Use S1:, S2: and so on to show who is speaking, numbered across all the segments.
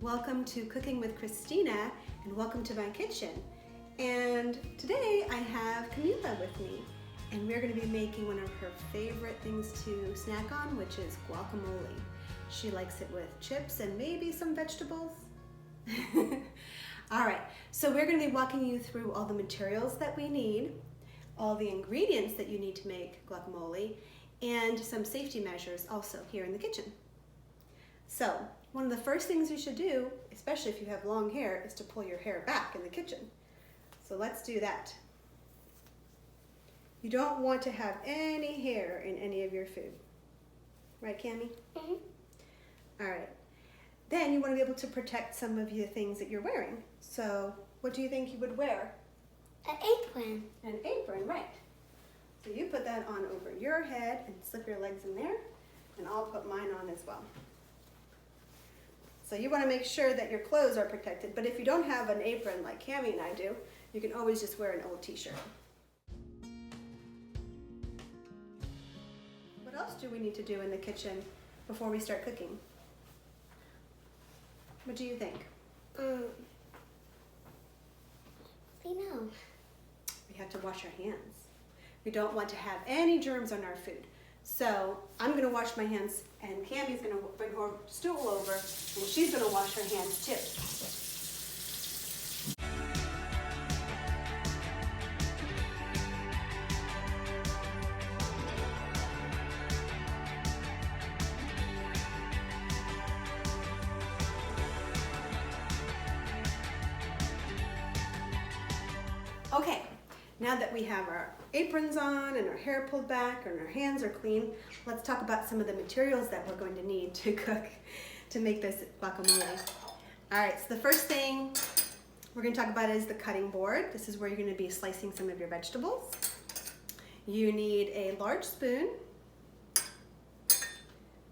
S1: Welcome to Cooking with Cristina and welcome to my kitchen. And today I have Camilla with me and we're going to be making one of her favorite things to snack on, which is guacamole. She likes it with chips and maybe some vegetables. All right, so we're going to be walking you through all the materials that we need, all the ingredients that you need to make guacamole, and some safety measures also here in the kitchen. So one of the first things you should do, especially if you have long hair, is to pull your hair back in the kitchen. So let's do that. You don't want to have any hair in any of your food. Right, Cammy? Mm-hmm. All right. Then you want to be able to protect some of the things that you're wearing. So what do you think you would wear?
S2: An apron.
S1: An apron, right. So you put that on over your head and slip your legs in there, and I'll put mine on as well. So you want to make sure that your clothes are protected, but if you don't have an apron like Cammy and I do, you can always just wear an old t-shirt. What else do we need to do in the kitchen before we start cooking? What do you think?
S2: I know.
S1: We have to wash our hands. We don't want to have any germs on our food. So I'm going to wash my hands and Cammy's going to bring her stool over and she's going to wash her hands too. Okay, now that we have our aprons on and our hair pulled back and our hands are clean, let's talk about some of the materials that we're going to need to cook to make this guacamole. All right, so the first thing we're going to talk about is the cutting board. This is where you're going to be slicing some of your vegetables. You need a large spoon,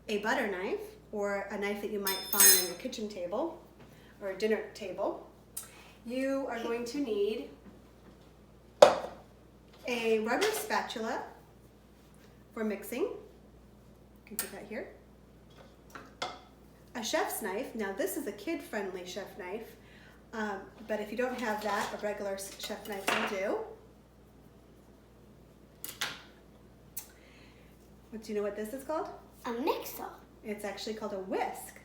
S1: a butter knife, or a knife that you might find on your kitchen table or a dinner table. You are going to need a rubber spatula for mixing. You can put that here. A chef's knife. Now this is a kid-friendly chef knife, but if you don't have that, a regular chef knife will do. Do you know what this is called?
S2: A mixer.
S1: It's actually called a whisk,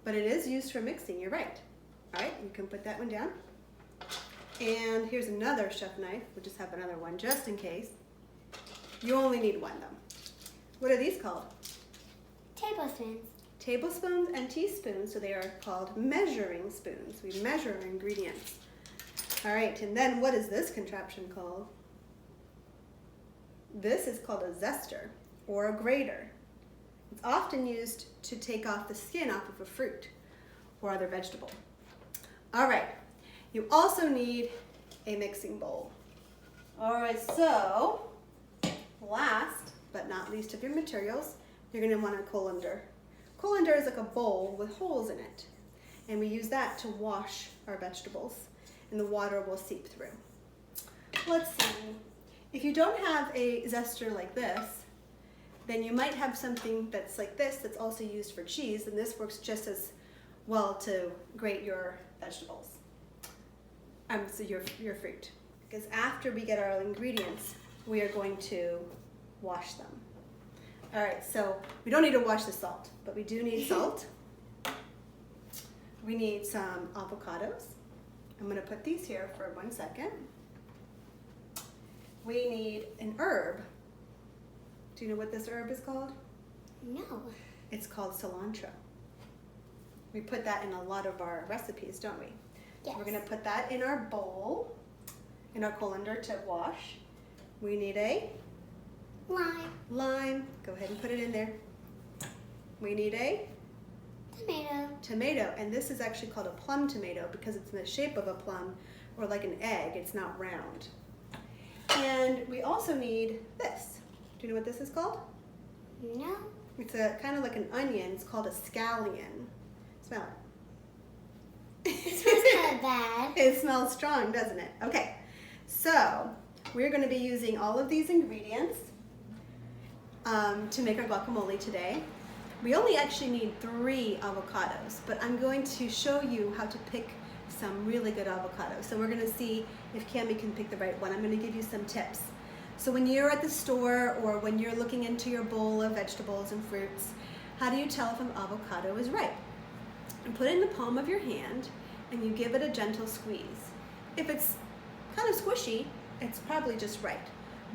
S1: but it is used for mixing, you're right. All right, you can put that one down. And here's another chef knife. We'll just have another one just in case. You only need one though. What are these called?
S2: Tablespoons.
S1: Tablespoons and teaspoons, so they are called measuring spoons. We measure our ingredients. All right, and then what is this contraption called? This is called a zester or a grater. It's often used to take off the skin off of a fruit or other vegetable. All right. You also need a mixing bowl. All right, so last but not least of your materials, you're going to want a colander. Colander is like a bowl with holes in it, and we use that to wash our vegetables, and the water will seep through. Let's see. If you don't have a zester like this, then you might have something that's like this that's also used for cheese, and this works just as well to grate your vegetables. So your fruit. Because after we get our ingredients, we are going to wash them. All right, so we don't need to wash the salt, but we do need salt. We need some avocados. I'm gonna put these here for 1 second. We need an herb. Do you know what this herb is called?
S2: No.
S1: It's called cilantro. We put that in a lot of our recipes, don't we?
S2: Yes.
S1: We're going to put that in our bowl, in our colander to wash. We need a lime. Go ahead and put it in there. We need a tomato, and this is actually called a plum tomato because it's in the shape of a plum or like an egg. It's not round. And we also need this. Do you know what this is called?
S2: No.
S1: It's a kind of like an onion. It's called a scallion. Smell it.
S2: It smells kind of bad.
S1: It smells strong, doesn't it? Okay, so we're going to be using all of these ingredients to make our guacamole today. We only actually need 3 avocados, but I'm going to show you how to pick some really good avocados. So we're gonna see if Cammy can pick the right one. I'm gonna give you some tips. So when you're at the store or when you're looking into your bowl of vegetables and fruits, how do you tell if an avocado is ripe? You put it in the palm of your hand and you give it a gentle squeeze. If it's kind of squishy, it's probably just right.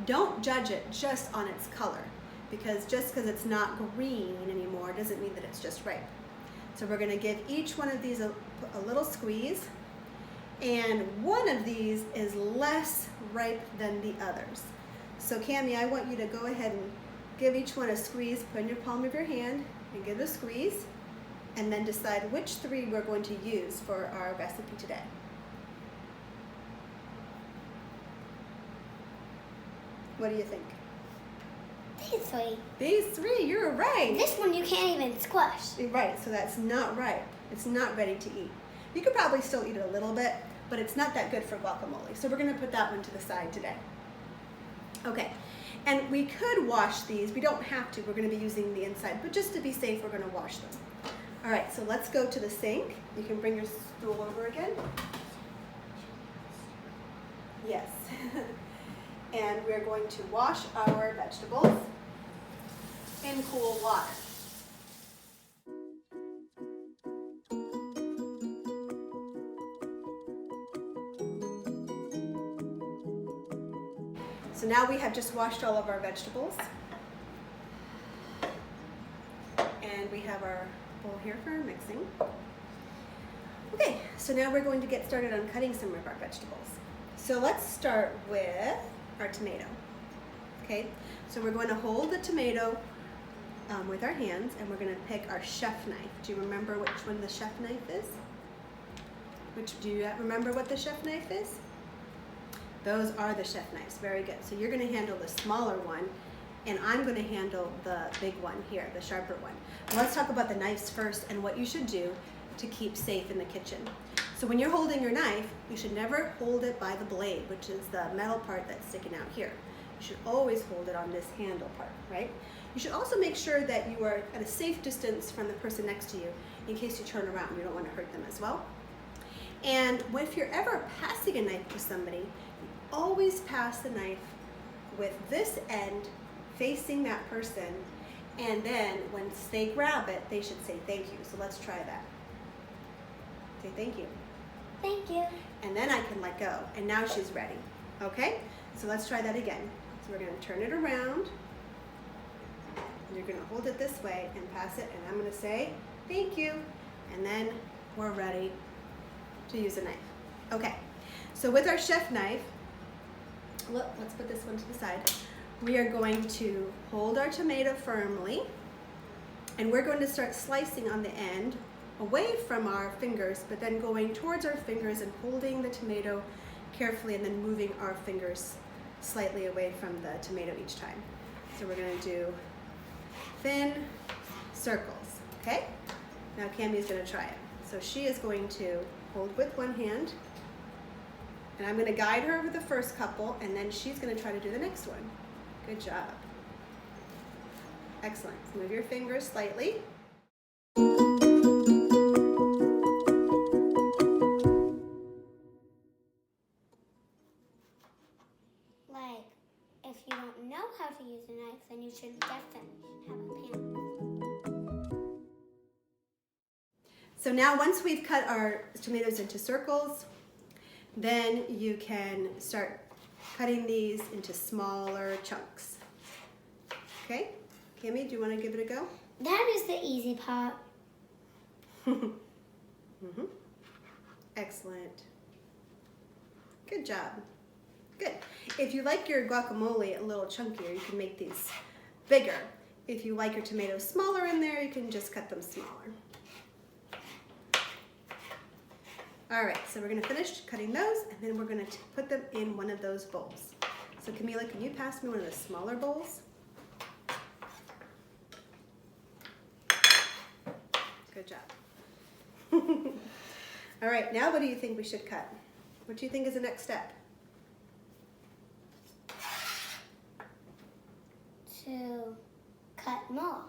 S1: Don't judge it just on its color, because just because it's not green anymore doesn't mean that it's just ripe. So we're gonna give each one of these a little squeeze, and one of these is less ripe than the others. So Cammy, I want you to go ahead and give each one a squeeze, put in your palm of your hand and give it a squeeze, and then decide which 3 we're going to use for our recipe today. What do you think?
S2: These 3.
S1: These 3, you're right.
S2: This one you can't even squash.
S1: Right, so that's not ripe. It's not ready to eat. You could probably still eat it a little bit, but it's not that good for guacamole. So we're gonna put that one to the side today. Okay, and we could wash these. We don't have to, we're gonna be using the inside, but just to be safe, we're gonna wash them. All right, so let's go to the sink. You can bring your stool over again. Yes. And we're going to wash our vegetables in cool water. So now we have just washed all of our vegetables. And we have our bowl here for our mixing. Okay, so now we're going to get started on cutting some of our vegetables. So let's start with our tomato. Okay, so we're going to hold the tomato with our hands, and we're going to pick our chef knife. Do you remember which one the chef knife is? Do you remember what the chef knife is? Those are the chef knives. Very good. So you're going to handle the smaller one, and I'm going to handle the big one here, the sharper one. Let's talk about the knives first and what you should do to keep safe in the kitchen. So when you're holding your knife, you should never hold it by the blade, which is the metal part that's sticking out here. You should always hold it on this handle part, right? You should also make sure that you are at a safe distance from the person next to you in case you turn around. You don't want to hurt them as well. And if you're ever passing a knife to somebody, you always pass the knife with this end facing that person, and then once they grab it, they should say thank you. So let's try that. Say thank you.
S2: Thank you.
S1: And then I can let go, and now she's ready. Okay? So let's try that again. So we're going to turn it around. And you're going to hold it this way and pass it, and I'm going to say thank you, and then we're ready to use a knife. Okay, so with our chef knife, let's put this one to the side. We are going to hold our tomato firmly, and we're going to start slicing on the end away from our fingers, but then going towards our fingers and holding the tomato carefully, and then moving our fingers slightly away from the tomato each time. So we're going to do thin circles, okay? Now Cammy's going to try it. So she is going to hold with one hand, and I'm going to guide her with the first couple, and then she's going to try to do the next one. Good job. Excellent. Move your fingers slightly.
S2: Like, if you don't know how to use a knife, then you should definitely have a pan.
S1: So now once we've cut our tomatoes into circles, then you can start cutting these into smaller chunks. Okay? Cammy, do you want to give it a go?
S2: That is the easy part.
S1: Excellent. Good job. Good. If you like your guacamole a little chunkier, you can make these bigger. If you like your tomatoes smaller in there, you can just cut them smaller. All right, so we're going to finish cutting those, and then we're going to put them in one of those bowls. So Camilla, can you pass me one of the smaller bowls? Good job. All right, now what do you think we should cut? What do you think is the next step?
S2: To cut more.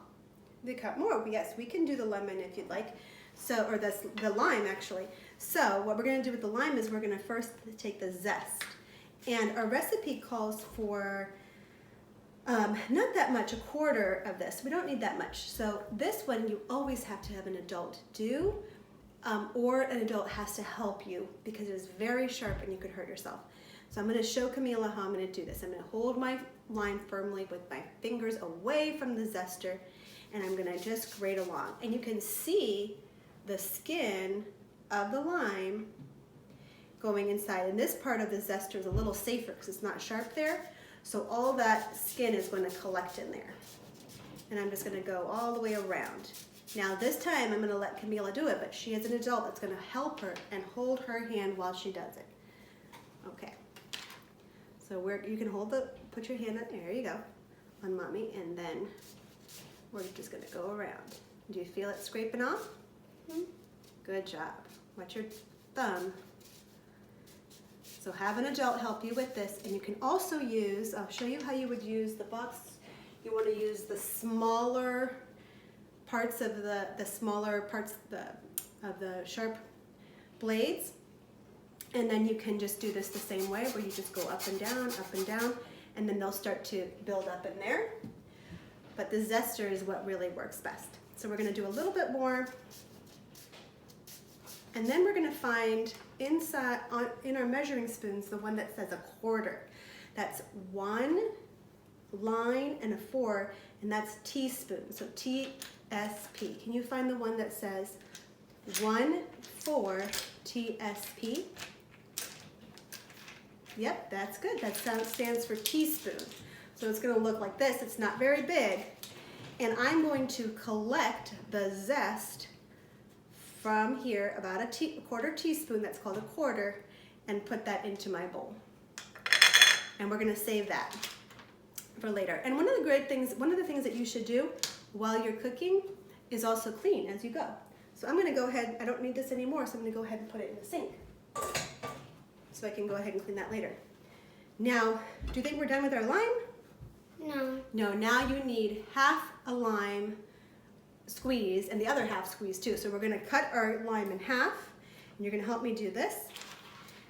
S1: They cut more. Yes, we can do the lemon if you'd like. So, or the lime actually. So what we're going to do with the lime is we're going to first take the zest. And our recipe calls for not that much, a quarter of this. We don't need that much. So this one you always have to have an adult do, or an adult has to help you because it is very sharp and you could hurt yourself. So I'm going to show Camilla how I'm going to do this. I'm going to hold my lime firmly with my fingers away from the zester, and I'm going to just grate along. And you can see the skin of the lime going inside. And this part of the zester is a little safer because it's not sharp there. So all that skin is going to collect in there. And I'm just going to go all the way around. Now this time I'm going to let Camilla do it, but she is an adult that's going to help her and hold her hand while she does it. Okay. So you can put your hand up, there you go, on mommy, and then we're just going to go around. Do you feel it scraping off? Mm-hmm. Good job. Watch your thumb. So have an adult help you with this, and you can also use, I'll show you how you would use the box. You want to use the smaller parts of the sharp blades, and then you can just do this the same way where you just go up and down, and then they'll start to build up in there. But the zester is what really works best. So we're going to do a little bit more. And then we're going to find inside in our measuring spoons the one that says a quarter. That's 1 line and a 4, and that's teaspoon. So TSP. Can you find the one that says 1/4 TSP? Yep, that's good. That stands for teaspoon. So it's going to look like this. It's not very big. And I'm going to collect the zest from here, about a quarter teaspoon, that's called a quarter, and put that into my bowl. And we're going to save that for later. And one of the things that you should do while you're cooking is also clean as you go. So I'm going to go ahead, I don't need this anymore, so I'm going to go ahead and put it in the sink, so I can go ahead and clean that later. Now, do you think we're done with our lime?
S2: No.
S1: No, now you need half a lime squeeze and the other half squeeze too. So we're going to cut our lime in half, and you're going to help me do this.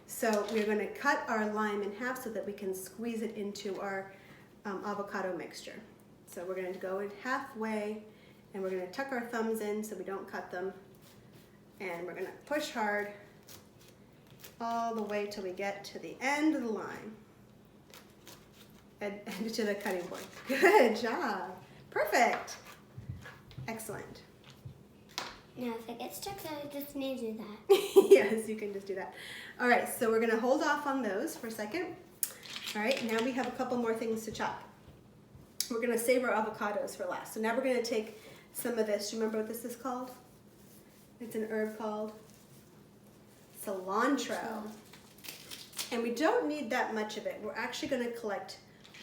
S1: So we're going to cut our lime in half so that we can squeeze it into our avocado mixture. So we're going to go in halfway, and we're going to tuck our thumbs in so we don't cut them, and we're going to push hard all the way till we get to the end of the line and to the cutting board. Good job. Perfect. Excellent.
S2: Now if it gets stuck, I just need to do that.
S1: Yes, you can just do that. All right, so we're going to hold off on those for a second. All right, now we have a couple more things to chop. We're going to save our avocados for last. So now we're going to take some of this. Do you remember what this is called? It's an herb called cilantro. And we don't need that much of it. We're actually going to collect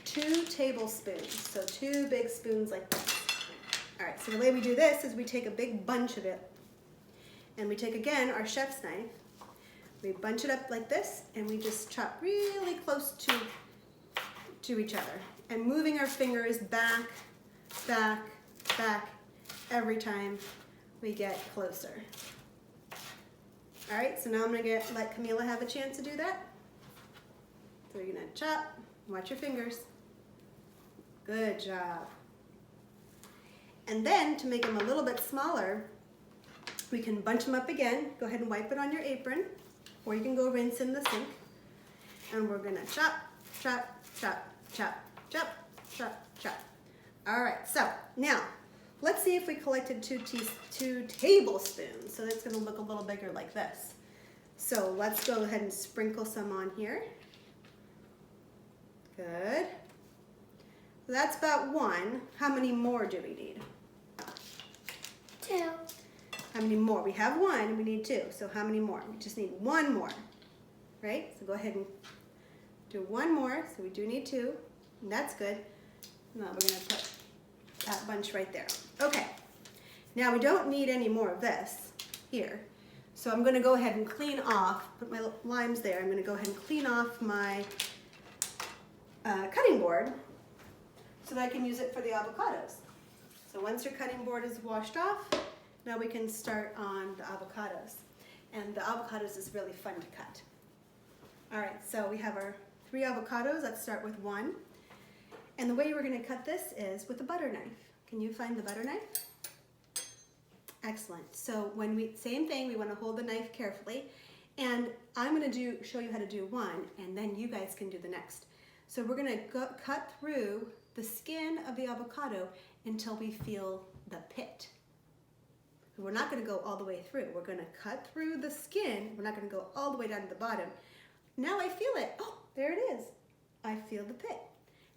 S1: 2 tablespoons. So 2 big spoons like this. All right, so the way we do this is we take a big bunch of it, and we take, again, our chef's knife. We bunch it up like this, and we just chop really close to each other, and moving our fingers back, back, back every time we get closer. All right, so now I'm going to let Camilla have a chance to do that. So you're going to chop, watch your fingers. Good job. And then, to make them a little bit smaller, we can bunch them up again. Go ahead and wipe it on your apron, or you can go rinse in the sink. And we're going to chop, chop, chop, chop, chop, chop, chop. All right, so now let's see if we collected 2 tablespoons. So that's going to look a little bigger like this. So let's go ahead and sprinkle some on here. Good. So that's about 1. How many more do we need?
S2: 2.
S1: How many more? We have 1 and we need 2. So how many more? We just need 1 more, right? So go ahead and do 1 more. So we do need 2. And that's good. Now we're going to put that bunch right there. Okay. Now we don't need any more of this here. So I'm going to go ahead and clean off, put my limes there. I'm going to go ahead and clean off my cutting board so that I can use it for the avocados. So once your cutting board is washed off, now we can start on the avocados. And the avocados is really fun to cut. All right, so we have our 3 avocados. Let's start with 1. And the way we're going to cut this is with a butter knife. Can you find the butter knife? Excellent. So same thing, we want to hold the knife carefully. And I'm going to show you how to do one, and then you guys can do the next. So we're going to cut through the skin of the avocado until we feel the pit. We're not going to go all the way through. We're going to cut through the skin. We're not going to go all the way down to the bottom. Now I feel it. Oh, there it is. I feel the pit.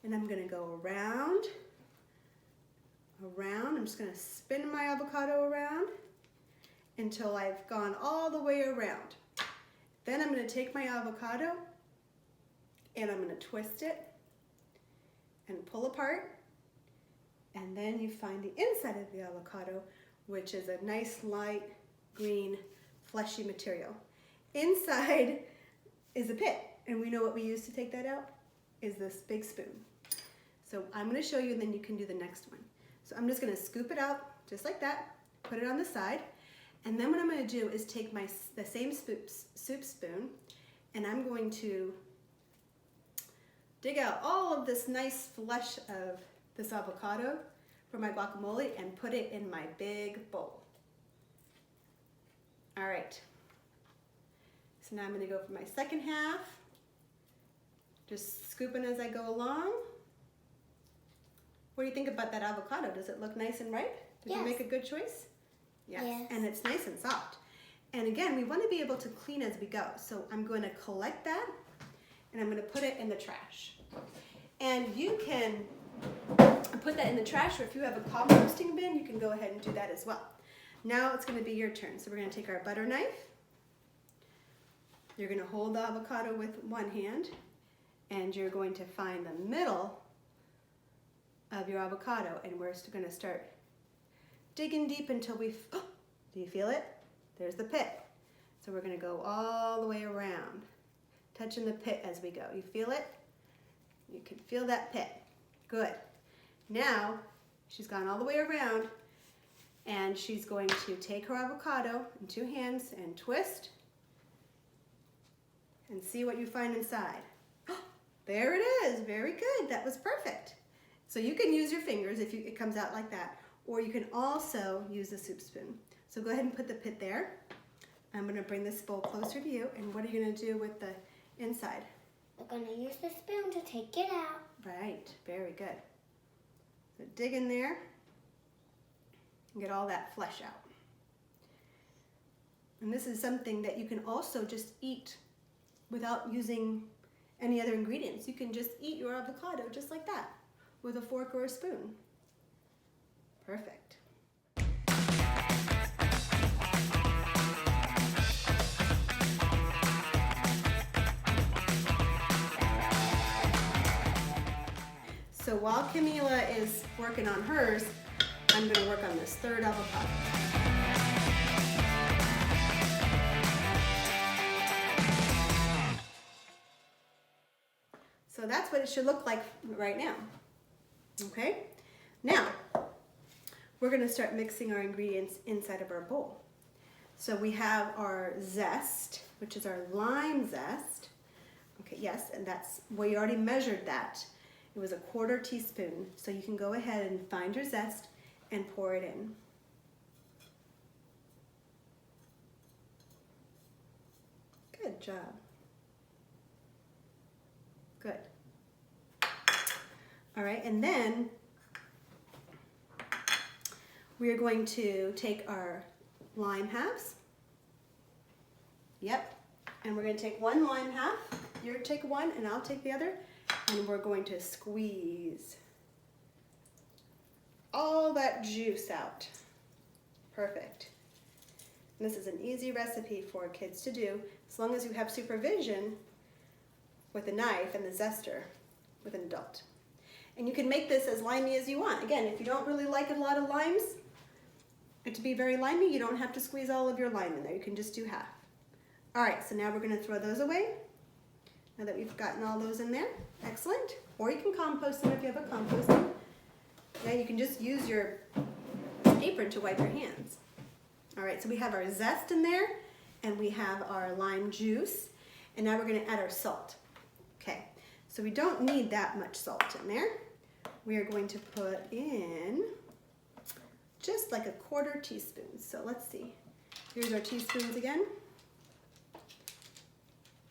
S1: And I'm going to go around. I'm just going to spin my avocado around until I've gone all the way around. Then I'm going to take my avocado and I'm going to twist it and pull apart. And then you find the inside of the avocado, which is a nice light green fleshy material. Inside is a pit, and we know what we use to take that out is this big spoon. So I'm going to show you, and then you can do the next one. So I'm just going to scoop it out just like that, put it on the side, and then what I'm going to do is take the same soup spoon, and I'm going to dig out all of this nice flesh of this avocado for my guacamole and put it in my big bowl. All right. So now I'm going to go for my second half. Just scooping as I go along. What do you think about that avocado? Does it look nice and ripe? Did you make a good choice? Yes. And it's nice and soft. And again, we want to be able to clean as we go. So I'm going to collect that and I'm going to put it in the trash. And you can put that in the trash, or if you have a composting bin, you can go ahead and do that as well. Now it's going to be your turn. So we're going to take our butter knife. You're going to hold the avocado with one hand, and you're going to find the middle of your avocado, and we're going to start digging deep until do you feel it? There's the pit. So we're going to go all the way around, touching the pit as we go. You feel it? You can feel that pit. Good. Now she's gone all the way around, and she's going to take her avocado in 2 hands and twist and see what you find inside. There it is. Very good. That was perfect. So you can use your fingers if it comes out like that, or you can also use a soup spoon. So go ahead and put the pit there. I'm going to bring this bowl closer to you, and what are you going to do with the inside?
S2: We're going to use the spoon to take it out.
S1: Right. Very good. So dig in there and get all that flesh out. And this is something that you can also just eat without using any other ingredients. You can just eat your avocado just like that with a fork or a spoon. Perfect. So while Camilla is working on hers, I'm going to work on this third avocado. So that's what it should look like right now. Okay? Now, we're going to start mixing our ingredients inside of our bowl. So we have our zest, which is our lime zest. Okay, yes, and we already measured that. It was a 1/4 teaspoon. So you can go ahead and find your zest and pour it in. Good job. Good. All right, and then we are going to take our lime halves. Yep. And we're going to take 1 lime half. You take 1 and I'll take the other. And we're going to squeeze all that juice out. Perfect. And this is an easy recipe for kids to do, as long as you have supervision with a knife and the zester with an adult. And you can make this as limey as you want. Again, if you don't really like a lot of limes, and to be very limey, you don't have to squeeze all of your lime in there. You can just do half. All right, so now we're going to throw those away. Now that we've gotten all those in there, excellent. Or you can compost them if you have a composting Yeah, you can just use your apron to wipe your hands. All right, so we have our zest in there, and we have our lime juice, and now we're gonna add our salt. Okay, so we don't need that much salt in there. We are going to put in just like a 1/4 teaspoon. So let's see. Here's our teaspoons again.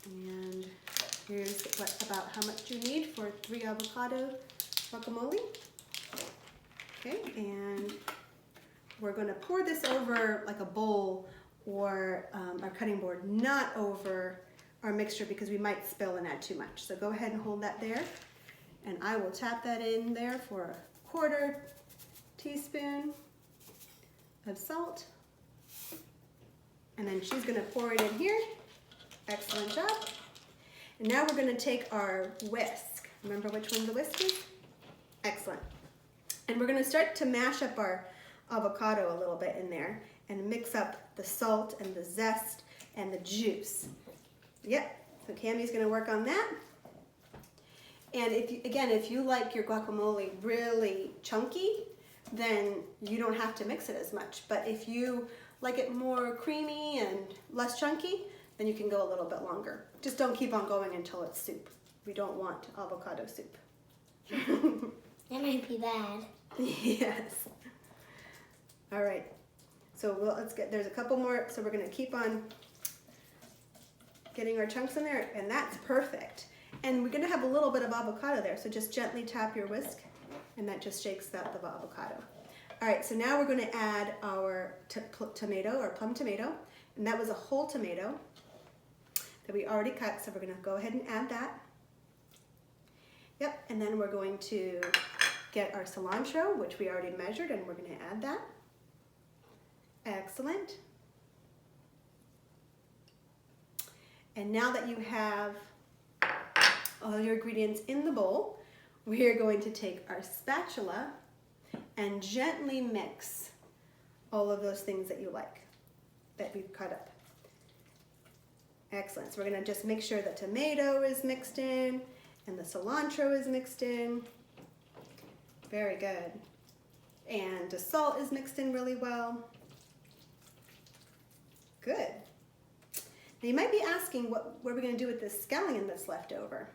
S1: And here's about how much you need for 3 avocado guacamole. Okay, and we're going to pour this over like a bowl or our cutting board, not over our mixture because we might spill and add too much. So go ahead and hold that there, and I will tap that in there for a 1/4 teaspoon of salt. And then she's going to pour it in here. Excellent job. And now we're going to take our whisk. Remember which one the whisk is? Excellent. And we're going to start to mash up our avocado a little bit in there and mix up the salt and the zest and the juice. Yep, so Cammie's going to work on that. And if you like your guacamole really chunky, then you don't have to mix it as much. But if you like it more creamy and less chunky, then you can go a little bit longer. Just don't keep on going until it's soup. We don't want avocado soup.
S2: That might be bad.
S1: Yes. All right. So let's get, there's a couple more. So we're going to keep on getting our chunks in there, and that's perfect. And we're going to have a little bit of avocado there. So just gently tap your whisk, and that just shakes out the avocado. All right. So now we're going to add our tomato or plum tomato, and that was a whole tomato that we already cut. So we're going to go ahead and add that. Yep. And then we're going to get our cilantro, which we already measured, and we're going to add that. Excellent. And now that you have all your ingredients in the bowl, we are going to take our spatula and gently mix all of those things that you like, that we've cut up. Excellent. So we're going to just make sure the tomato is mixed in and the cilantro is mixed in. Very good. And the salt is mixed in really well. Good. Now you might be asking what are we going to do with this scallion that's left over?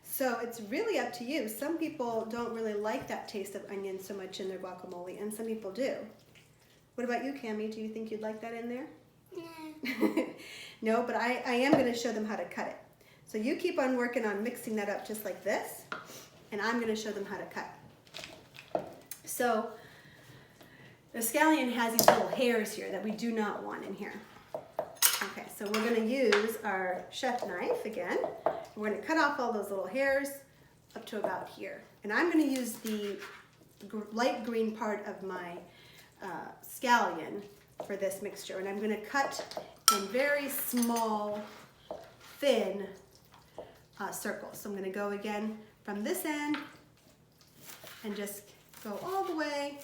S1: So it's really up to you. Some people don't really like that taste of onion so much in their guacamole, and some people do. What about you, Cammie? Do you think you'd like that in there?
S2: No.
S1: No, but I am going to show them how to cut it. So you keep on working on mixing that up just like this, and I'm going to show them how to cut. So the scallion has these little hairs here that we do not want in here. Okay, so we're going to use our chef knife again. We're going to cut off all those little hairs up to about here. And I'm going to use the light green part of my scallion for this mixture. And I'm going to cut in very small, thin circles. So I'm going to go again from this end and just go all the way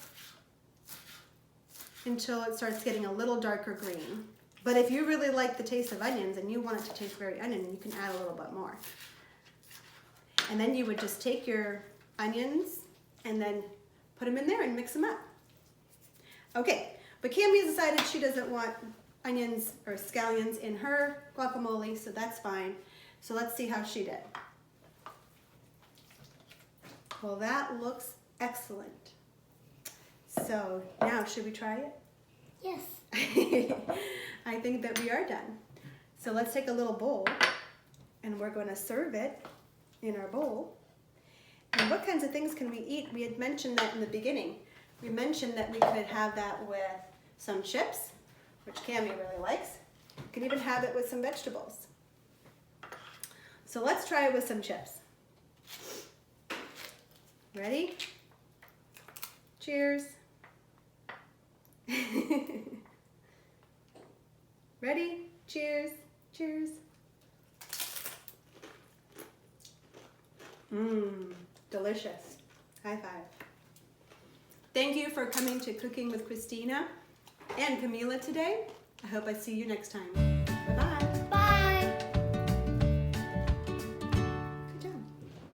S1: until it starts getting a little darker green. But if you really like the taste of onions and you want it to taste very onion, you can add a little bit more. And then you would just take your onions and then put them in there and mix them up. Okay, but Cammie has decided she doesn't want onions or scallions in her guacamole, so that's fine. So let's see how she did. Well, that looks excellent. So now, should we try it?
S2: Yes.
S1: I think that we are done. So let's take a little bowl and we're going to serve it in our bowl. And what kinds of things can we eat? We had mentioned that in the beginning. We mentioned that we could have that with some chips, which Cammie really likes. You can even have it with some vegetables. So let's try it with some chips. Ready? Cheers. Ready? Cheers. Cheers. Delicious. High five. Thank you for coming to Cooking with Cristina and Camilla today. I hope I see you next time.